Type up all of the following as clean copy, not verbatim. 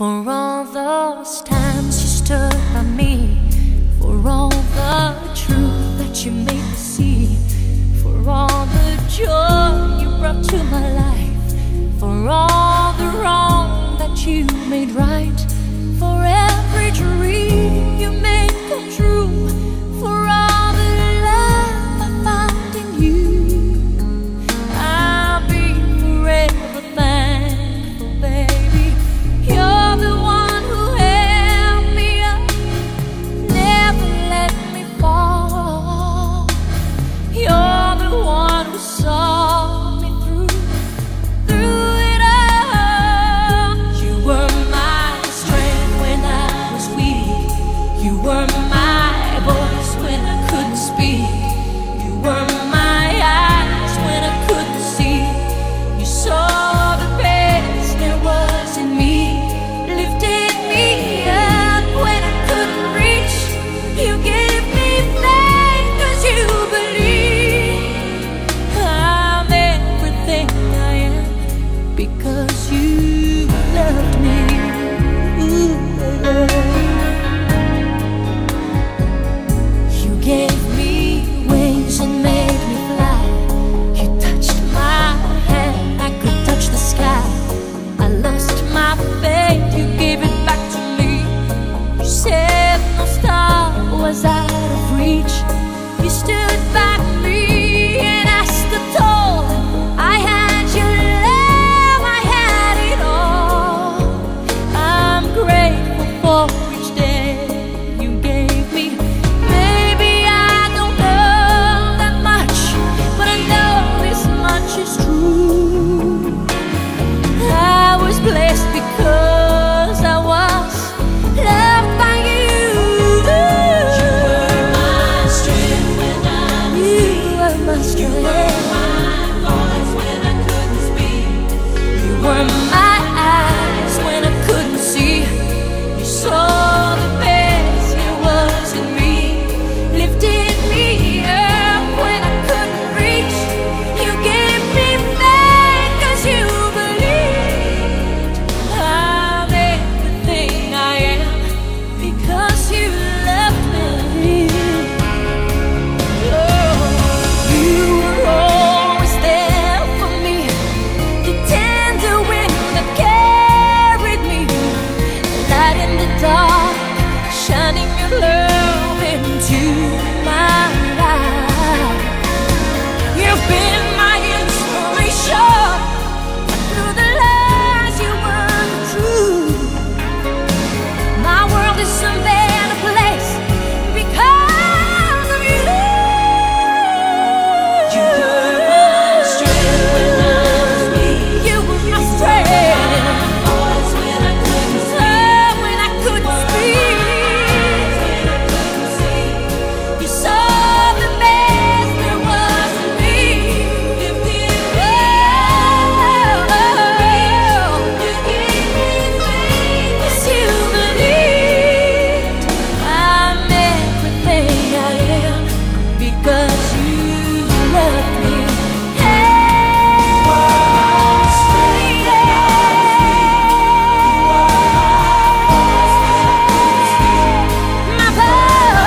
For all those times you stood by me, for all the truth that you made me see, for all the joy you brought to my life, for all the wrong that you made right, for every dream you made come true, for all the love I found in you, I'll be forever thankful, baby. You're the one who held me up, never let me fall. You're the one who saw me through it all. You were my strength when I was weak. You were my voice when I couldn't speak. You were my eyes when I couldn't see. You saw the best there was in me, lifted me up when I couldn't reach. You gave me faith 'cause you believe I'm everything I am because you loved me. Ooh, you gave me wings and made me fly. You touched my hand, I could touch the sky. I lost my faith, you gave it back to me. You said no star was out of reach. You stood by me and I stood tall. I had your love, I had it all. I'm grateful for each day you gave me. Maybe I don't know that much, but I know this much is true. I was blessed because I was loved by you. You were my strength when I was weak. You were my strength. You were my voice when I couldn't speak. You were my eyes when I couldn't see. You saw the best there was in me, lifted me up when I couldn't reach. You gave me faith 'cause you believed I'm everything I am because you loved me. Oh, you were always there for me, the tender wind that carried me, light in the dark, shining your love into my life. You've been my inspiration through the lies you weren't true. My world is a better place because of you. You were my strength when I was weak. You were my strength. Voice when I couldn't speak. When I couldn't speak. When I couldn't see. You saw the best there was in me. Lifted me up. You gave me faith 'cause you believed I'm everything I am because you loved me. My voice.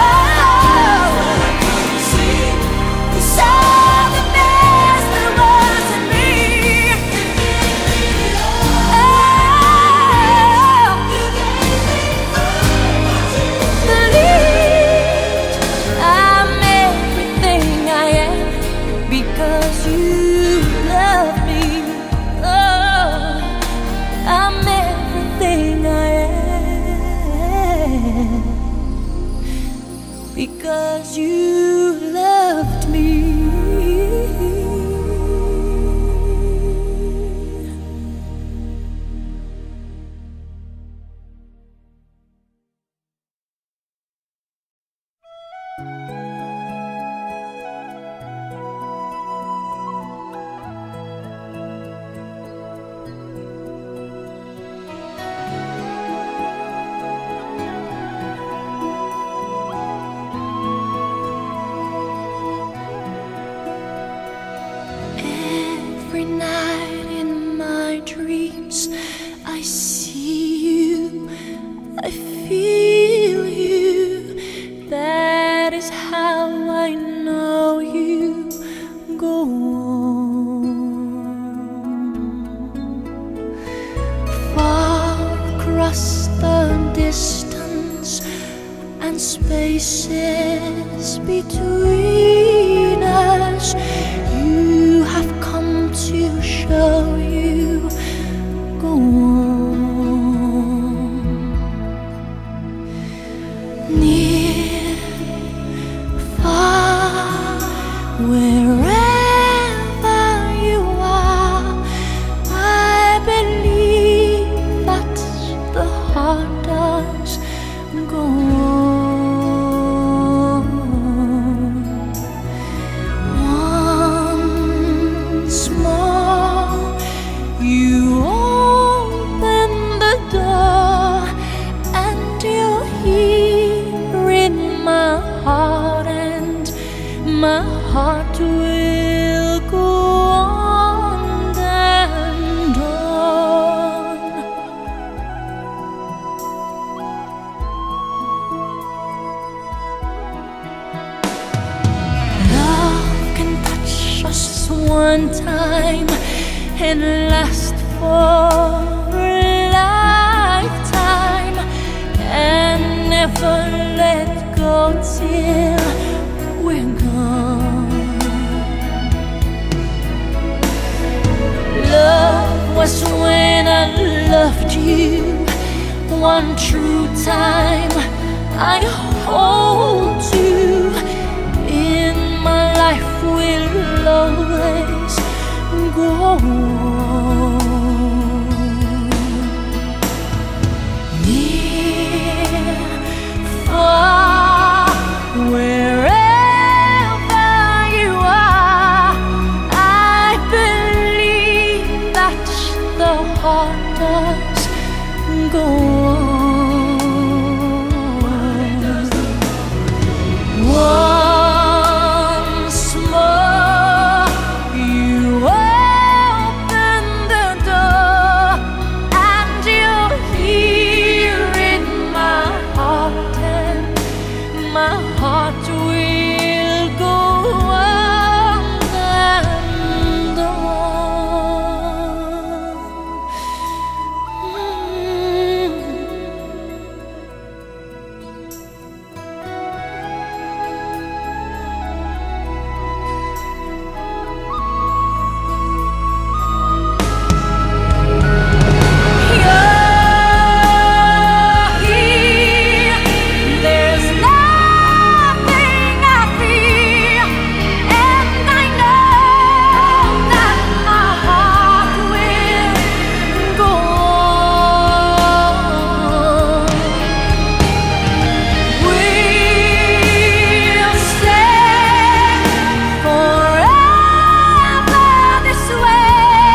You saw the best there was in me. Believed I'm everything I am because you love me. Oh, I'm everything I am because you loved me. across the distance and spaces between us. You have come to show you go on. Near, far, wherever you are, I believe that the heart does go on. Once more you open the door, and you're here in my heart, and my heart will go on and on. Love can touch us one time and last for a lifetime, and never let go till we're gone. Love was when I loved you one true time. I hold you in my life, will always go on. Near, far, wherever you are, I believe that the heart does go on. Once more you open the door, and you're here in my heart, and my heart will go on and on. There's nothing I fear, and I know that my heart will go on. We'll stay forever this way.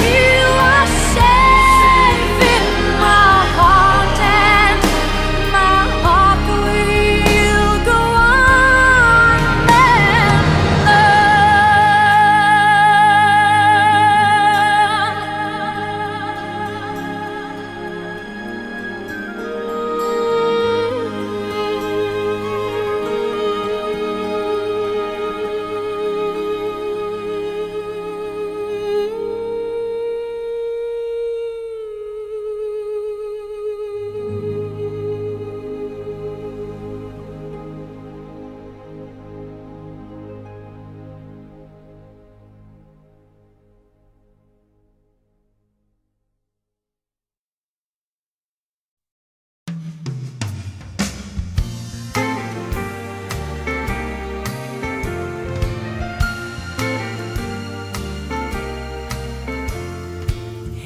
You are safe in my heart, and my heart will go on and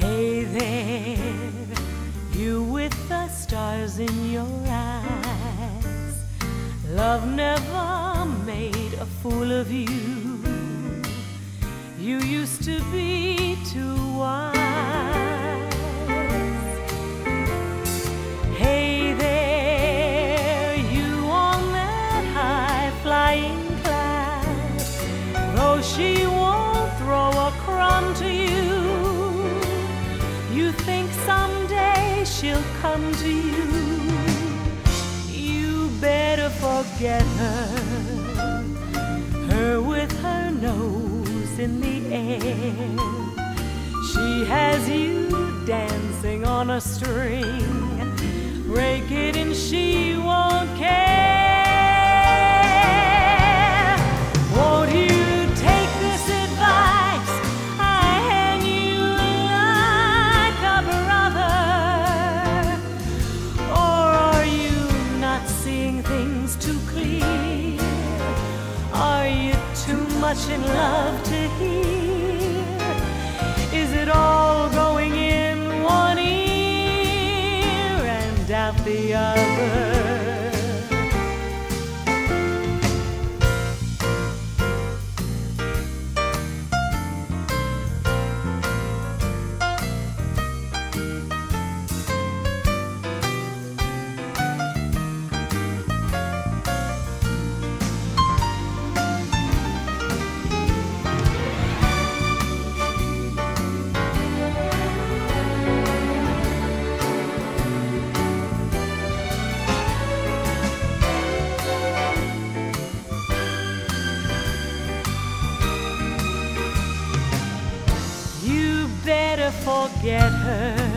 Hey there, you with the stars in your eyes. Love never made a fool of you. You used to be too wise. Hey there, you on that high flying cloud. Though she won't throw a crumb to you, you think someday she'll come to you. You better forget her, her with her nose in the air. She has you dancing on a string. Break it and she won't care. Won't you take this advice? I hang you like a brother. Or are you not seeing things too clear? Are you too much in love to hear? Is it all going in one ear and out the other? Better forget her.